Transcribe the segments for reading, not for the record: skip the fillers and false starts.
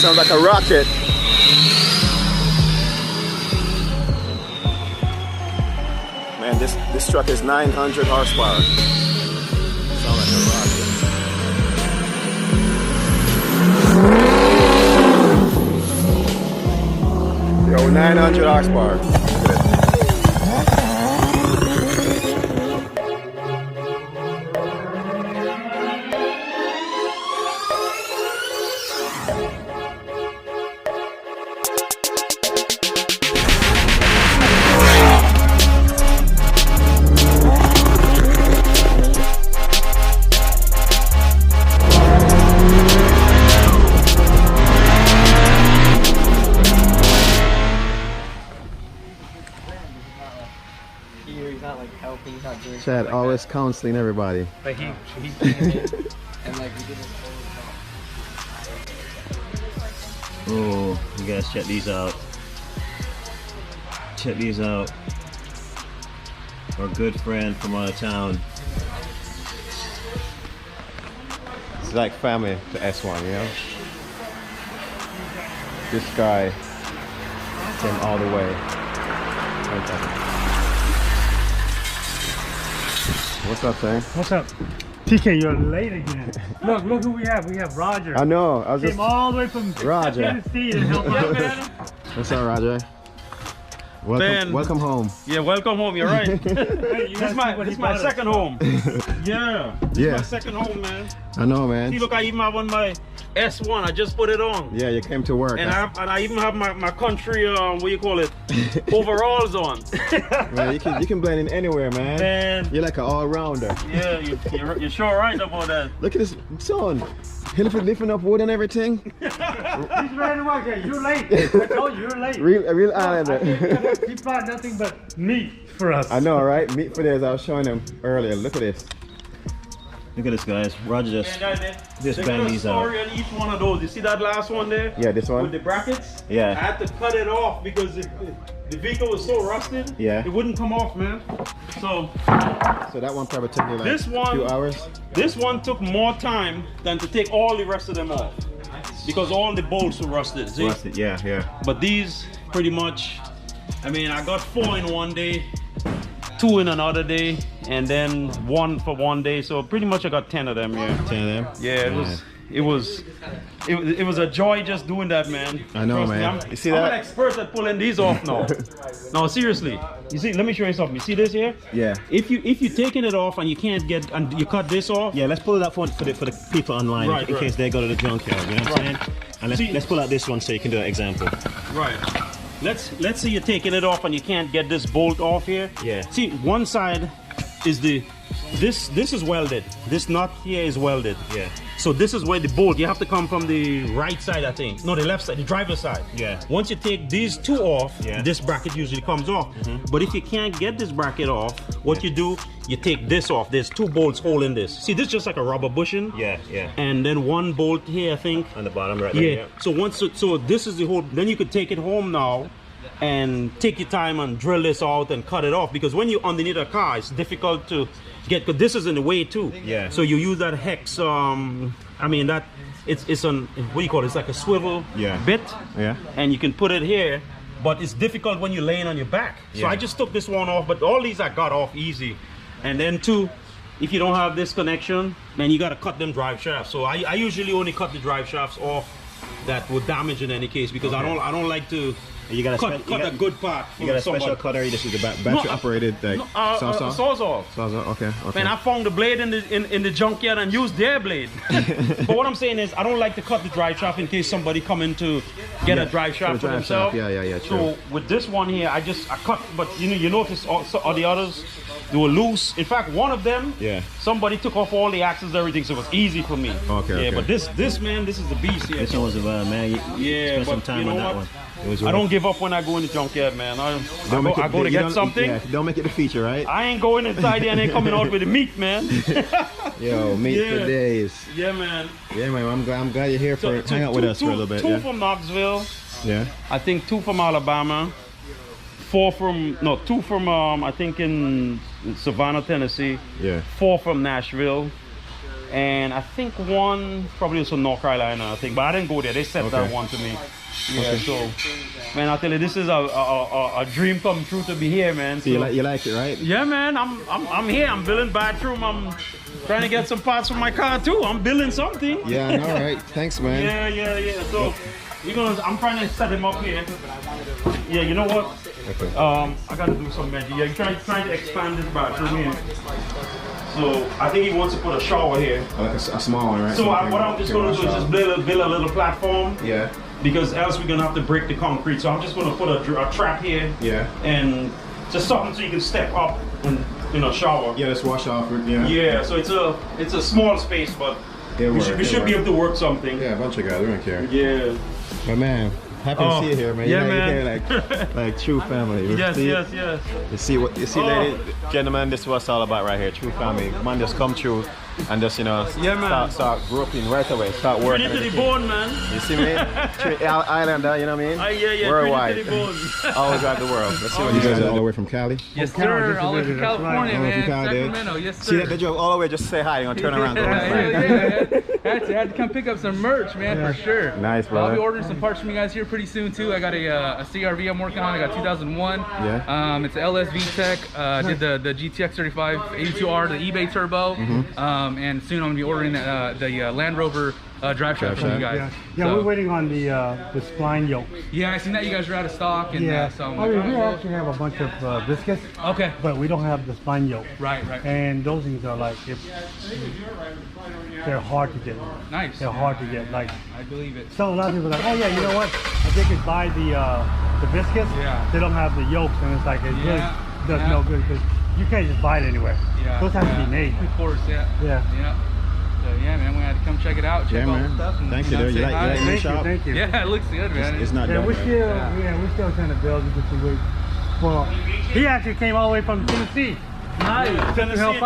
Sounds like a rocket. Man, this truck is 900 horsepower. Sounds like a rocket. Yo, 900 horsepower. Chad always counseling everybody. But he and like we did this Oh, you guys check these out. Check these out. Our good friend from out of town. It's like family to S1, you know? This guy came all the way. What's up, Shane? What's up? TK, you're late again. Look who we have. We have Roger. I know. I was Came just all the way from Roger. Tennessee to help out, man. What's up, Roger? Welcome home. Yeah, welcome home. You're right. Hey, This is my second home. Yeah. This is my second home, man. I know, man. See, look, I even have on my S1. I just put it on. Yeah, you came to work. And I even have my country, what do you call it, overalls on. Man, you can blend in anywhere, man. Man. You're like an all-rounder. Yeah, you're sure right about that. Look at this son. He lifting up wood and everything. He's ready to work here. You're late. I told you, you're late. Real islander. He brought nothing but meat for us. I know, right? Meat for this. I was showing him earlier. Look at this. Look at this, guys. Roger just bang these out. Story on each one of those. You see that last one there? Yeah, this one. With the brackets? Yeah. I had to cut it off because the vehicle was so rusted. Yeah. It wouldn't come off, man. So that one probably took me like this one, 2 hours. This one took more time than to take all the rest of them off because all the bolts were rusted. See? Rusted, yeah. But these pretty much, I mean, I got 4 in one day, 2 in another day, and then 1 for one day. So pretty much I got 10 of them. Yeah. 10 of them. Yeah, it was a joy just doing that, man. I know, Trust me, man. You see I'm that? an expert at pulling these off now. No, seriously. You see, let me show you something. You see this here? Yeah. If you're taking it off and you can't get, and you cut this off. Yeah, let's pull it up for the people online, Right, in case they go to the junkyard. You know what I'm saying? And let's pull out this one so you can do an example. Right. Let's say you're taking it off and you can't get this bolt off here. Yeah. See, one side is this is welded. This nut here is welded. Yeah. So this is where the bolt, you have to come from the right side, I think. No, the left side, the driver's side. Yeah. Once you take these 2 off, yeah, this bracket usually comes off. But if you can't get this bracket off, what you do, you take this off. There's 2 bolts holding this. See, this is just like a rubber bushing. Yeah. And then 1 bolt here, I think. On the bottom right there. Yeah. So this is the whole, then you could take it home now and take your time and drill this out and cut it off, because when you're underneath a car, it's difficult to get, because this is in the way too. Yeah. So you use that hex, I mean that, it's on, what do you call it? It's like a swivel bit. Yeah. And you can put it here, but it's difficult when you're laying on your back. So I just took this one off, but all these I got off easy. And then 2, if you don't have this connection, then you gotta cut them drive shafts. So I usually only cut the drive shafts off that would damage in any case, because I don't like to You got a good part. You got a special cutter. You just use the battery operated sawzall. Sawzall. Okay. Man, I found the blade in the junkyard and used their blade. But what I'm saying is, I don't like to cut the drive shaft in case somebody come in to get a drive shaft for themselves. Yeah. True. So with this one here, I cut. But you notice all the others, they were loose. In fact, one of them, somebody took off all the axles, everything, so it was easy for me. Okay. But this man, this is the beast here. This one was a man. Yeah, spent some time on that one. I don't give up when I go in the junkyard, man. I go to get something. Yeah, don't make it a feature, right? I ain't going inside there and ain't coming out with the meat, man. Yo, meat for days. Yeah, man. Yeah, man. I'm glad you're here for hang out with us for a little bit. 2 from Knoxville. Yeah. I think 2 from Alabama. 2 from I think in Savannah, Tennessee. Yeah. 4 from Nashville. And I think 1 probably was from North Carolina, I think. But I didn't go there. They sent that one to me. Yeah, so, man, I tell you, this is a dream come true to be here, man. So you like it, right? Yeah, man, I'm here. I'm building bathroom. I'm trying to get some parts for my car too. I'm building something. Yeah, I know, right? Thanks, man. Yeah. So I'm trying to set him up here. Yeah, you know what? Okay. I gotta do some magic. Yeah, trying to expand this bathroom here. So I think he wants to put a shower here. Like a small one, right? So what I'm just gonna do is just build a little platform. Yeah. Because else we're gonna have to break the concrete. So I'm just gonna put a trap here. Yeah. And just something so you can step up and shower. Yeah, just wash off. Yeah. Yeah. So it's a small space, but we should be able to work something. Yeah, a bunch of guys. We don't care. Yeah. But man, happy to see you here, man. Yeah, man. You're like true family. Yes. You see, ladies, gentlemen, this is what it's all about right here. True family. Man, just come through and just start groping right away. Start working. Pretty to the bone, man. You see me? Islander, you know what I mean? Yeah. Worldwide. Pretty to the bone. Always drive the world. Let's see what you guys are all the way from Cali. Yes, sir. All the way from California, man. Sacramento, yes, sir. See that they drove all the way just to say hi. You're gonna turn around. Had to come pick up some merch, man, for sure. Nice, brother. I'll be ordering some parts from you guys here pretty soon too. I got a CRV I'm working on. I got 2001. Yeah. It's an LSV Tech. Did the GTX 35 82R, the eBay Turbo, and soon I'm gonna be ordering the Land Rover drive shaft from you guys. Yeah, So, we're waiting on the spline yoke. yeah, I seen that you guys are out of stock, and so I'm I mean, like, we oh, actually have a bunch of biscuits, okay, but we don't have the spline yoke. right. And those things are like, they're hard to get. Nice. They're hard to get. Like, I believe it. so a lot of people are like, oh yeah, you know what? If they could buy the biscuits, they don't have the yolks, and it's like, it really does no good because you can't just buy it anywhere. Yeah. Those have to be made. Of course, yeah. So yeah, man, we had to come check it out, check all the stuff. And, Thank you, dude. You like your shop? Thank you. Yeah, it looks good, man. It's not Yeah, done. we're Right? still trying to build. You can see well, he actually came all the way from Tennessee. Nice. Tennessee in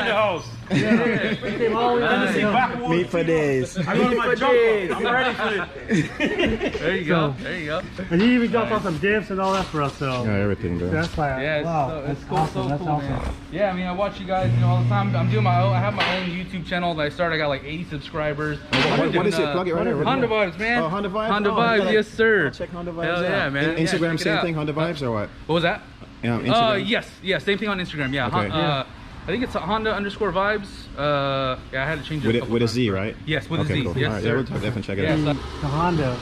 the house. He came all the way from Tennessee backwoods. Meat for days. I go to my jumper. I'm ready for it. There you go. There you go. And he even dropped off some dips and all that for us. So Yeah, everything, bro. that's why. Yeah, wow, it's that's cool, awesome. so That's cool, awesome. man. Yeah, I mean, I watch you guys, all the time. I'm doing my own. I have my own YouTube channel that I started. I got like 80 subscribers. What is it? Plug it right here. Honda Vibes, man. Oh, Honda Vibes? Honda Oh, Vibes, yeah, yes, sir. Check Honda Vibes Hell yeah, out. man. Instagram, check it same out. thing, Honda Vibes or what? What was that? Yeah, Instagram. Yes, same thing on Instagram. Yeah. Okay. I think it's Honda_Vibes. I had to change it. With a Z, right? Yes, with a Okay, Z. cool. Yes, All right, sir. yeah, we'll definitely check it Yeah, out. so- The Honda,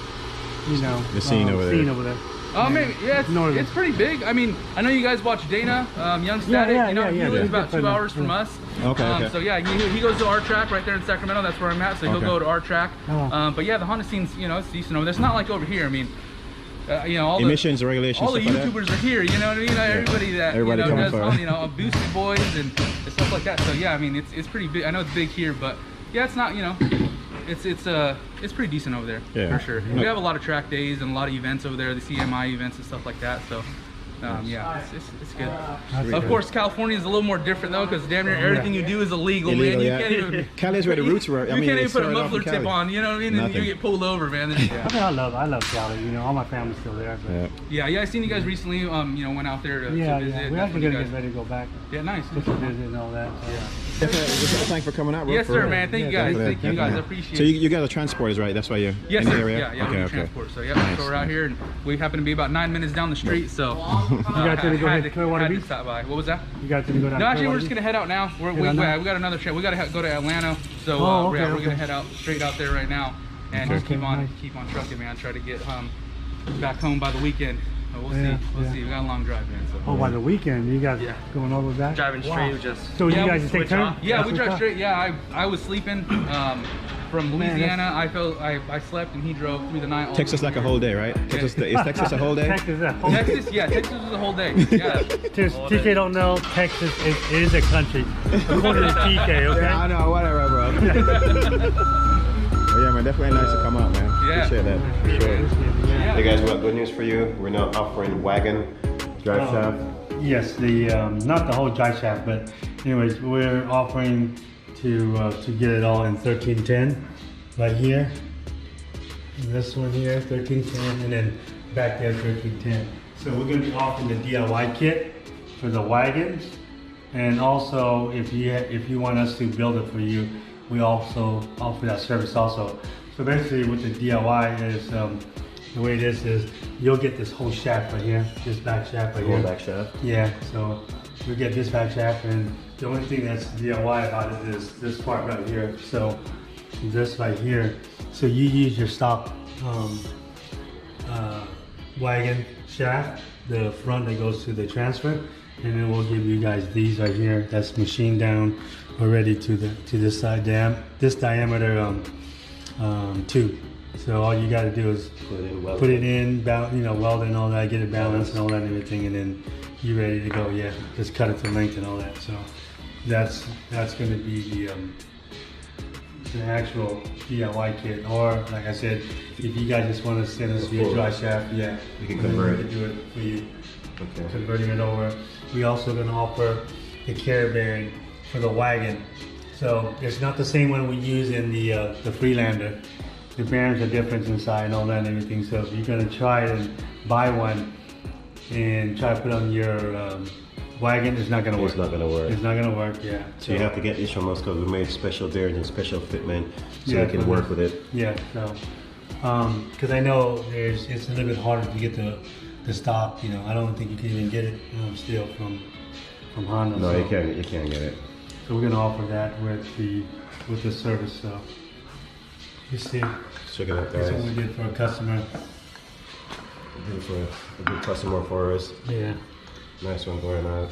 The scene over there. Oh, maybe. Yeah, it's pretty big. I mean, I know you guys watch Dana, Young Static. He lives about 2 hours from us. Okay. So yeah, he goes to our track right there in Sacramento. That's where I'm at. So he'll go to our track. But yeah, the Honda scene's it's decent over there. It's not like over here. I mean, all emissions regulations. all the YouTubers are here. You know what I mean? Everybody that Everybody does Honda, Boosted Boys and stuff like that. So yeah, I mean, it's pretty big. I know it's big here, but yeah, it's not. It's pretty decent over there for sure. We have a lot of track days and a lot of events over there, the CMI events and stuff like that. So yeah, it's good. Of course, California is a little more different though, because damn near everything you do is illegal, man. You can't even. Cali's where the roots were. You can't even put a muffler tip on. You know what I mean? And Nothing. you get pulled over, man. I mean, I love Cali. All my family's still there. But Yeah, I seen you guys recently. Went out there to visit. yeah. We're actually gonna get ready to go back. Yeah, nice. Just to visit and all that. So. Thanks for coming out, bro. Yes, sir, man. Thank you guys. Thank you guys. I appreciate it. So you guys are transporters, right? That's why you're in the area? Yeah, we do transport. So yeah, Nice. so we're out here, and we happen to be about 9 minutes down the street. So You guys gonna go ahead to Clearwater Beach? Stop by. What was that? You guys gonna go down? No, actually, we're Clearwater just gonna head out now. We got another trip. We gotta go to Atlanta. So we're gonna head out straight out there right now, and just keep on trucking, man. Try to get back home by the weekend. But we'll see. We'll see. We got a long drive, man. So. Oh, by the weekend, you guys going all the way back? Driving straight, just So you guys just take turns? Yeah, we drive straight. Yeah, I was sleeping from Louisiana. I slept and he drove through the night. Texas like a whole day, right? Is Texas a whole day? Texas was a whole day. Yeah. TK don't know, Texas is a country. According to TK, okay? Yeah, I know, whatever, bro. Well, yeah, man, definitely nice to come out, man. Yeah. Appreciate that, for sure. Yeah. Hey guys, we got good news for you. We're now offering WAGON drive shaft. Yes, the not the whole drive shaft, but anyways, we're offering to get it all in 1310 right here. And this one here, 1310, and then back there 1310. So we're going to be offering the DIY kit for the wagons, And also, if you want us to build it for you, we also offer that service also. So basically, with the DIY is the way it is you'll get this whole shaft right here, this back shaft right here. Back shaft. Yeah. So we get this back shaft, and the only thing that's DIY about it is this part right here. So this right here. So you use your stock wagon shaft, the front that goes to the transfer, and then we'll give you guys these right here. That's machined down already to this side this diameter tube. So all you got to do is put it in, weld and all that, get it balanced and all that and everything, and then you're ready to go. Yeah, just cut it to length and all that. So that's going to be the actual DIY kit. Or like I said, if you guys just want to send us via dry shaft, yeah, we can convert it. We can do it for you. Okay. Converting it over. We also going to offer the carrier bearing for the wagon. So it's not the same one we use in the Freelander. The bearings are different inside and all that and everything. So if you're going to try and buy one and try to put on your wagon, it's not going to work. It's not going to work. It's not going to work, yeah. So you have to get these from us because we made special bearings and special fitment so you can work with it. Yeah, so because I know it's a little bit harder to get the stock. I don't think you can even get it still from Honda. No, so. you can't get it. So we're going to offer that with the service. So you see, check it out, guys. That's what we did for a customer. We did for a good customer for us. Yeah. Nice one going out.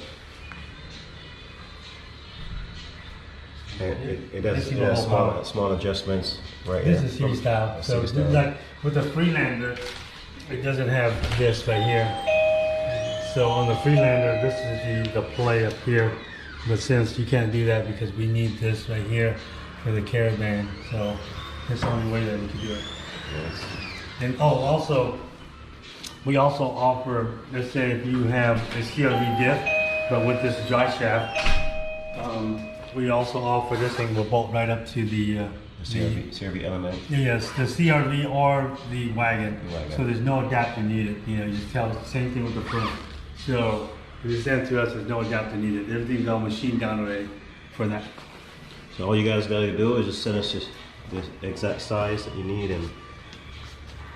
And it does small adjustments right here. This is C style. So it's like with the Freelander, it doesn't have this right here. So on the Freelander, this is the play up here. But since you can't do that because we need this right here for the caravan, so that's the only way that we can do it. Yes. And also, we also offer, let's say if you have a CRV diff, but with this dry shaft, we also offer this thing will bolt right up to the CRV element. Yes, the CRV or the wagon. So there's no adapter needed. You just tell us the same thing with the front. So if you send it to us, there's no adapter needed. Everything's all machined down already for that. So all you guys got to do is just send us the exact size that you need, and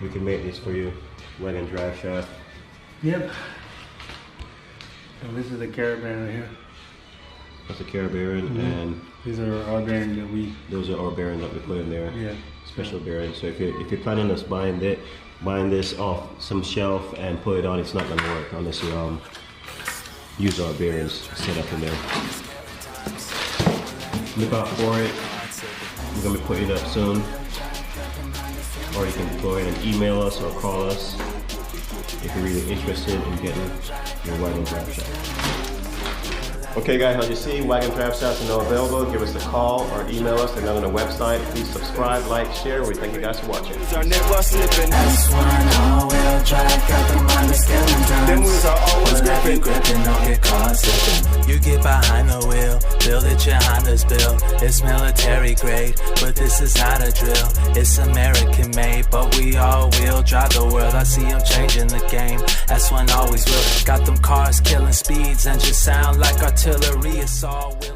we can make this for you. Wagon drive shaft. Yep. And this is the caravan right here. That's a carrier bearing, and these are our bearings that we. Those are our bearings that we put in there. Yeah. Special bearings. So if you're planning on buying this off some shelf and put it on, it's not gonna work unless you use our bearings set up in there. Look out for it. We're gonna be putting it up soon. Or you can go ahead and email us or call us if you're really interested in getting your wagon drive shaft. Okay guys, as you see, wagon drive shafts are now available. Give us a call or email us. They're now on the website. Please subscribe, like, share. We thank you guys for watching. S1 all-wheel drive, got the mind of scaling down. Them wheels are always gripping, don't get caught slipping. You get behind the wheel, build it, your Honda's built. It's military grade, but this is not a drill. It's American made, but we all-wheel drive the world. I see them changing the game. S1 always will. Got them cars killing speeds and just sound like artillery. It's all will.